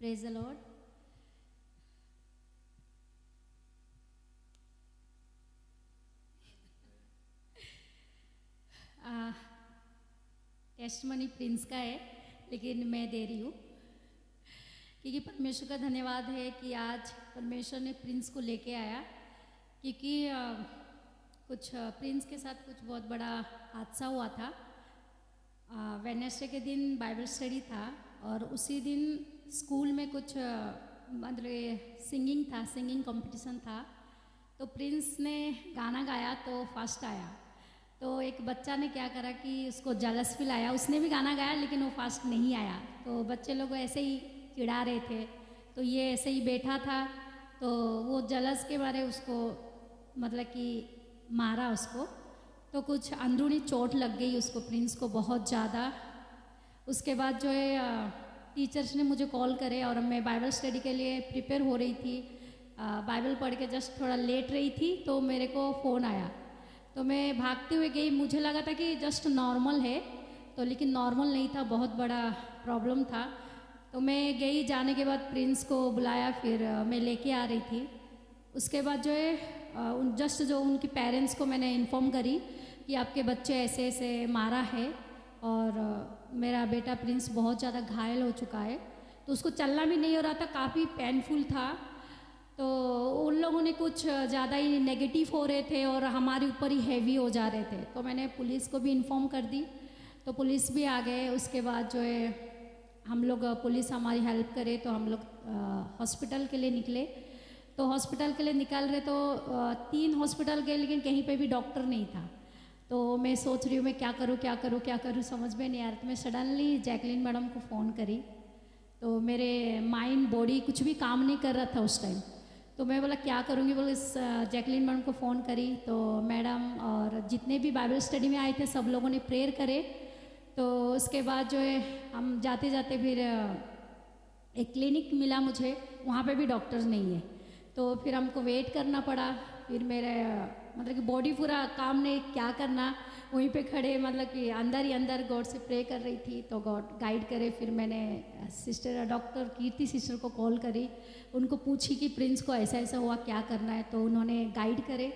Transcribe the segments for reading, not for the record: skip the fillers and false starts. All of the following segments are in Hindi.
Praise the Lord. Testimony Prince का है, लेकिन मैं दे रही हूँ क्योंकि परमेश्वर का धन्यवाद है कि आज परमेश्वर ने प्रिंस को लेके आया। क्योंकि कुछ प्रिंस के साथ कुछ बहुत बड़ा हादसा हुआ था। वेडनेसडे के दिन बाइबल स्टडी था और उसी दिन स्कूल में कुछ मतलब सिंगिंग था, सिंगिंग कंपटीशन था। तो प्रिंस ने गाना गाया तो फर्स्ट आया। तो एक बच्चा ने क्या करा कि उसको जलस फील आया, उसने भी गाना गाया लेकिन वो फर्स्ट नहीं आया। तो बच्चे लोग ऐसे ही चिढ़ा रहे थे, तो ये ऐसे ही बैठा था। तो वो जलस के बारे उसको मतलब कि मारा उसको, तो कुछ अंदरूनी चोट लग गई उसको, प्रिंस को बहुत ज़्यादा। उसके बाद जो है टीचर्स ने मुझे कॉल करे और मैं बाइबल स्टडी के लिए प्रिपेयर हो रही थी। बाइबल पढ़ के जस्ट थोड़ा लेट रही थी तो मेरे को फ़ोन आया। तो मैं भागते हुए गई, मुझे लगा था कि जस्ट नॉर्मल है, तो लेकिन नॉर्मल नहीं था, बहुत बड़ा प्रॉब्लम था। तो मैं गई, जाने के बाद प्रिंस को बुलाया, फिर मैं लेके आ रही थी। उसके बाद जो है जस्ट जो उनकी पेरेंट्स को मैंने इन्फॉर्म करी कि आपके बच्चे ऐसे ऐसे मारा है और मेरा बेटा प्रिंस बहुत ज़्यादा घायल हो चुका है। तो उसको चलना भी नहीं हो रहा था, काफ़ी पेनफुल था। तो उन लोगों ने कुछ ज़्यादा ही नेगेटिव हो रहे थे और हमारे ऊपर ही हैवी हो जा रहे थे। तो मैंने पुलिस को भी इन्फॉर्म कर दी, तो पुलिस भी आ गए। उसके बाद जो है हम लोग, पुलिस हमारी हेल्प करे तो हम लोग हॉस्पिटल के लिए निकले। तो हॉस्पिटल के लिए निकल रहे तो 3 हॉस्पिटल गए लेकिन कहीं पे भी डॉक्टर नहीं था। तो मैं सोच रही हूँ मैं क्या करूँ समझ में नहीं आ रहा। तो मैं सडनली जैकलिन मैडम को फ़ोन करी, तो मेरे माइंड बॉडी कुछ भी काम नहीं कर रहा था उस टाइम। तो मैं बोला क्या करूँगी, बोले इस जैकलिन मैडम को फ़ोन करी। तो मैडम और जितने भी बाइबल स्टडी में आए थे सब लोगों ने प्रेयर करे। तो उसके बाद जो है हम जाते जाते फिर एक क्लिनिक मिला मुझे, वहाँ पे भी डॉक्टर्स नहीं है। तो फिर हमको वेट करना पड़ा। फिर मेरे मतलब कि बॉडी पूरा काम नहीं, क्या करना, वहीं पे खड़े मतलब कि अंदर ही अंदर गॉड से प्रे कर रही थी। तो गॉड गाइड करे। फिर मैंने सिस्टर डॉक्टर कीर्ति सिस्टर को कॉल करी, उनको पूछी कि प्रिंस को ऐसा ऐसा हुआ, क्या करना है। तो उन्होंने गाइड करे,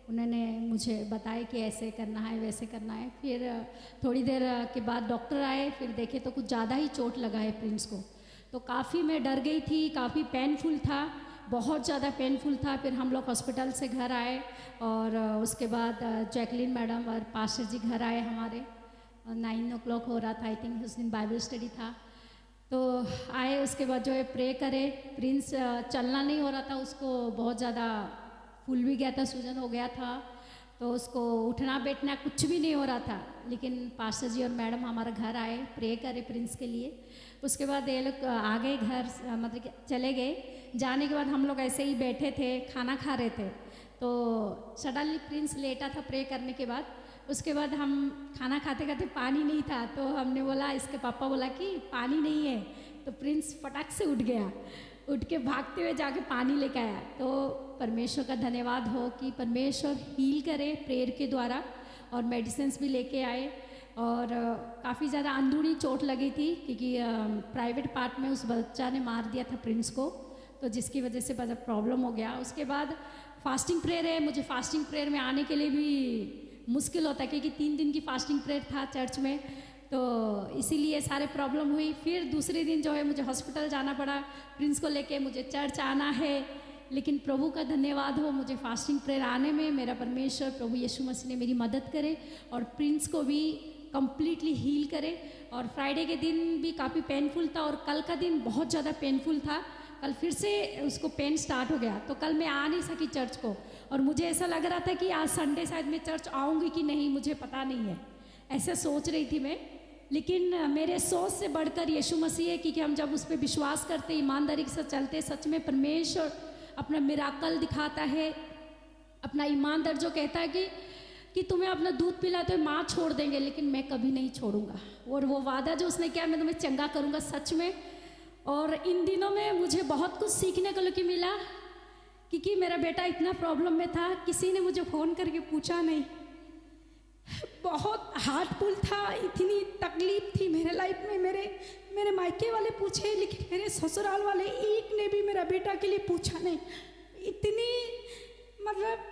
उन्होंने मुझे बताया कि ऐसे करना है वैसे करना है। फिर थोड़ी देर के बाद डॉक्टर आए, फिर देखे तो कुछ ज़्यादा ही चोट लगा है प्रिंस को। तो काफ़ी मैं डर गई थी, काफ़ी पेनफुल था, बहुत ज़्यादा पेनफुल था। फिर हम लोग हॉस्पिटल से घर आए और उसके बाद जैकलिन मैडम और पास्टर जी घर आए हमारे। 9 o'clock हो रहा था, आई थिंक उस दिन बाइबल स्टडी था। तो आए, उसके बाद जो है प्रे करे। प्रिंस चलना नहीं हो रहा था, उसको बहुत ज़्यादा फूल भी गया था, सूजन हो गया था। तो उसको उठना बैठना कुछ भी नहीं हो रहा था। लेकिन पास्टर जी और मैडम हमारे घर आए, प्रे करे प्रिंस के लिए। उसके बाद ये लोग आ गए घर, मतलब कि चले गए। जाने के बाद हम लोग ऐसे ही बैठे थे, खाना खा रहे थे। तो सडनली प्रिंस लेटा था प्रे करने के बाद। उसके बाद हम खाना खाते खाते पानी नहीं था, तो हमने बोला, इसके पापा बोला कि पानी नहीं है। तो प्रिंस फटाक से उठ गया, उठ के भागते हुए जाके पानी लेके आया। तो परमेश्वर का धन्यवाद हो कि परमेश्वर हील करे प्रेयर के द्वारा, और मेडिसिन्स भी लेके आए। और काफ़ी ज़्यादा अंदरूनी चोट लगी थी क्योंकि प्राइवेट पार्ट में उस बच्चा ने मार दिया था प्रिंस को, तो जिसकी वजह से बड़ा प्रॉब्लम हो गया। उसके बाद फास्टिंग प्रेयर है, मुझे फास्टिंग प्रेयर में आने के लिए भी मुश्किल होता है क्योंकि 3 दिन की फास्टिंग प्रेयर था चर्च में, तो इसीलिए सारे प्रॉब्लम हुई। फिर दूसरे दिन जो है मुझे हॉस्पिटल जाना पड़ा, प्रिंस को लेके मुझे चर्च आना है। लेकिन प्रभु का धन्यवाद हो, मुझे फास्टिंग प्रेयर आने में मेरा परमेश्वर प्रभु यीशु मसीह ने मेरी मदद करे और प्रिंस को भी कम्प्लीटली हील करे। और फ्राइडे के दिन भी काफ़ी पेनफुल था और कल का दिन बहुत ज़्यादा पेनफुल था। कल फिर से उसको पेन स्टार्ट हो गया, तो कल मैं आ नहीं सकी चर्च को। और मुझे ऐसा लग रहा था कि आज संडे शायद मैं चर्च आऊँगी कि नहीं, मुझे पता नहीं है, ऐसा सोच रही थी मैं। लेकिन मेरे सोच से बढ़कर यीशु मसीह है, क्योंकि हम जब उस पर विश्वास करते, ईमानदारी के साथ चलते, सच में परमेश्वर अपना मिराकल दिखाता है। अपना ईमानदार जो कहता है कि तुम्हें अपना दूध पिलाते हुए माँ छोड़ देंगे, लेकिन मैं कभी नहीं छोड़ूंगा। और वो वादा जो उसने किया, मैं तुम्हें चंगा करूँगा सच में। और इन दिनों में मुझे बहुत कुछ सीखने को लेकर मिला, क्योंकि मेरा बेटा इतना प्रॉब्लम में था, किसी ने मुझे फ़ोन करके पूछा नहीं। बहुत हार्टफुल था, इतनी तकलीफ थी मेरे लाइफ में, मेरे मायके वाले पूछे, लेकिन मेरे ससुराल वाले एक ने भी मेरा बेटा के लिए पूछा नहीं। इतनी मतलब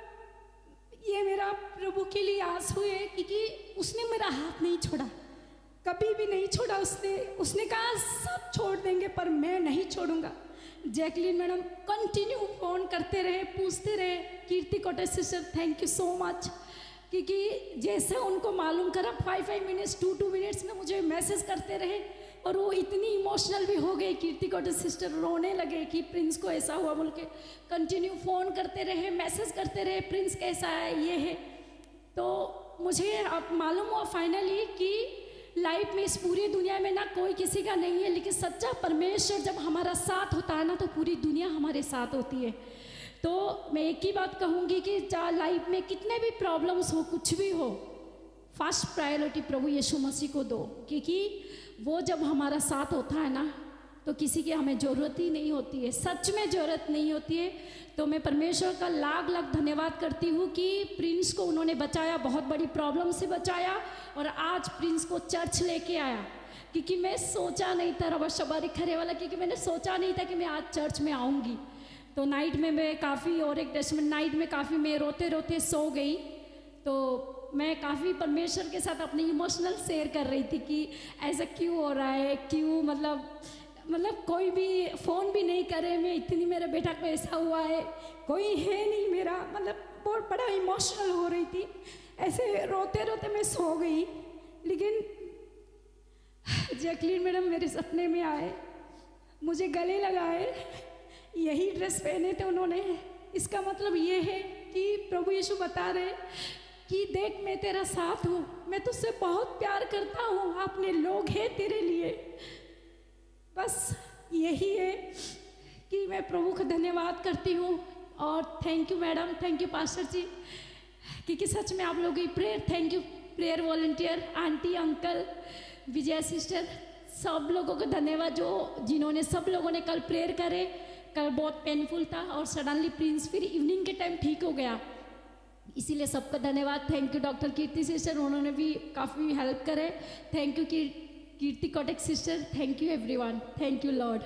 ये मेरा प्रभु के लिए आस हुए, क्योंकि उसने मेरा हाथ नहीं छोड़ा, कभी भी नहीं छोड़ा। उसने कहा सब छोड़ देंगे पर मैं नहीं छोड़ूंगा। जैकलीन मैडम कंटिन्यू फ़ोन करते रहे, पूछते रहे। कीर्ति कोटे sister thank you so much, क्योंकि जैसे उनको मालूम करा 5 मिनट्स 2 मिनट्स में मुझे मैसेज करते रहे, और वो इतनी इमोशनल भी हो गई। कीर्ति कोटे सिस्टर रोने लगे कि प्रिंस को ऐसा हुआ बोल के। कंटिन्यू फ़ोन करते रहे, मैसेज करते रहे, प्रिंस कैसा है, ये है। तो मुझे अब मालूम हुआ फाइनली कि लाइफ में इस पूरी दुनिया में ना कोई किसी का नहीं है, लेकिन सच्चा परमेश्वर जब हमारा साथ होता है ना तो पूरी दुनिया हमारे साथ होती है। तो मैं एक ही बात कहूँगी कि चाहे लाइफ में कितने भी प्रॉब्लम्स हो, कुछ भी हो, फर्स्ट प्रायोरिटी प्रभु यीशु मसीह को दो, क्योंकि वो जब हमारा साथ होता है ना तो किसी की हमें ज़रूरत ही नहीं होती है, सच में ज़रूरत नहीं होती है। तो मैं परमेश्वर का लाख लाख धन्यवाद करती हूँ कि प्रिंस को उन्होंने बचाया, बहुत बड़ी प्रॉब्लम से बचाया, और आज प्रिंस को चर्च लेके आया। क्योंकि मैं सोचा नहीं था, रबा शबारी खरे वाला, क्योंकि मैंने सोचा नहीं था कि मैं आज चर्च में आऊँगी। तो नाइट में मैं काफ़ी, और एक डेस्टमेंट नाइट में काफ़ी मैं रोते रोते सो गई। तो मैं काफ़ी परमेश्वर के साथ अपनी इमोशनल शेयर कर रही थी कि ऐसा क्यों हो रहा है, क्यों, मतलब कोई भी फ़ोन भी नहीं करे, मैं इतनी, मेरे बेटा को ऐसा हुआ है, कोई है नहीं मेरा, मतलब बहुत बड़ा इमोशनल हो रही थी। ऐसे रोते रोते मैं सो गई। लेकिन जैकलीन मैडम मेरे सपने में आए, मुझे गले लगाए, यही ड्रेस पहने थे उन्होंने। इसका मतलब ये है कि प्रभु यीशु बता रहे कि देख मैं तेरा साथ हूँ, मैं तुझसे बहुत प्यार करता हूँ, अपने लोग हैं तेरे लिए। बस यही है कि मैं प्रभु का धन्यवाद करती हूँ। और thank you madam, thank you pastor ji, क्योंकि सच में आप लोगों की prayer, thank you prayer volunteer, aunty, uncle, Vijay sister, सब लोगों को धन्यवाद, जिन्होंने, सब लोगों ने कल प्रेयर करे। कल बहुत पेनफुल था और सडनली प्रिंस फिर इवनिंग के टाइम ठीक हो गया, इसीलिए सबका धन्यवाद। Thank you doctor Kirti sister, उन्होंने भी काफ़ी हेल्प करे। Thank you Kirti Kotak sister, thank you everyone, thank you Lord.